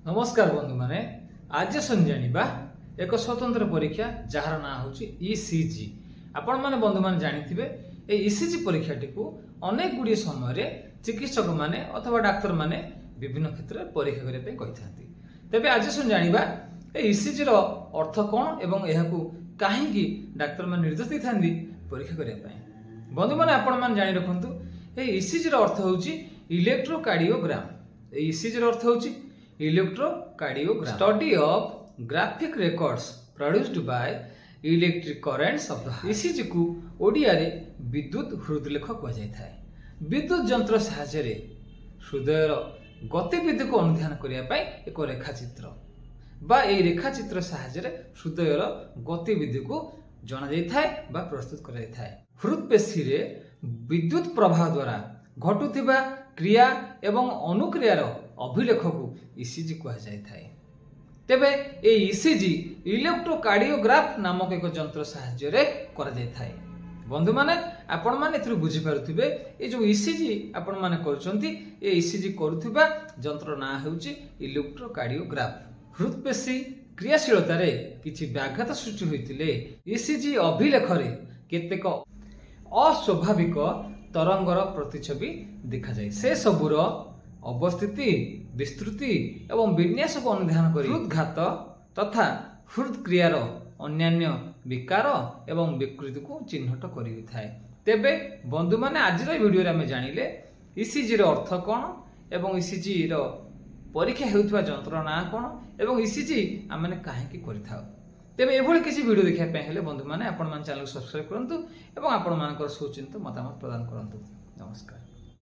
नमस्कार बंधु माने आज जानिबा एक स्वतंत्र परीक्षा जार ना होची ईसीजी। आपण माने बंधु माने जानिथिबे ए ईसीजी परीक्षाटी को अनेक गुडी समय रे चिकित्सक माने अथवा डाक्टर माने विभिन्न क्षेत्र में परीक्षा करिया पे कहिथांती। तबे आज जानिबा ए ईसीजी रो अर्थ कोन एवं एहाकू काहेकि डाक्टर माने निर्देश दैथांती परीक्षा करिया पे। बंधु माने आपण माने जानि रखंतु ए ईसीजी रो अर्थ होची इलेक्ट्रोकार्डियोग्राम। ए ईसीजी रो अर्थ होची electrocardiogram, study of graphic records produced by electric currents of the ECG को ओडिया रे विद्युत हृदलेख कह जाय थाए। विद्युत यंत्र सहायता रे हृदयर गतिविधि को अनुध्यान करिया पय एक रेखाचित्र बा ए रेखाचित्र सहायता रे हृदयर गतिविधि को जणा जाय थाए बा प्रस्तुत करा जाय थाए। हृदपेशी रे विद्युत प्रवाह द्वारा घटुथिबा क्रिया एवं अनुक्रियार अभिलेख को ईसीजी कह जाय थाए। तेबे ए ईसीजी इलेक्ट्रोकार्डियोग्राफ नामक एक यंत्र सहायता रे करा जाय थाए। बंधु माने आपण माने एथि बुझी पारुथिबे ए जो ईसीजी आपण माने करचंती ए ईसीजी करूथिबा यंत्र ना हेउची इलेक्ट्रोकार्डियोग्राफ। हृदपेशी क्रियाशीलता रे किछि व्याघात सृष्टि होइतिले ईसीजी अभिलेख रे केतेक अस्वाभाविक तरंगर प्रतिछवि देखा जाए। से सबुर अवस्थिति विस्तृति एवं विन्यास को अनुध्यान करी हृदघात तथा हृद क्रियार अन्यान्य विकार एवं विकृति को चिन्हट करि थाए। तेबे बंधु माने आज वीडियो रे हमें जानिले ईसीजी रो अर्थ कोन एवं ईसीजी रो परीक्षा हेउथवा यंत्र ना कोन एवं ईसीजी आमने काहे की करिथाउ। तेबे एभଳି किसी वीडियो देखिया पे हेले बंधु माने आपण मान चैनल को सब्सक्राइब करंतु एवं आपण मानकर सुचिंतित मतामत प्रदान करंतु। नमस्कार।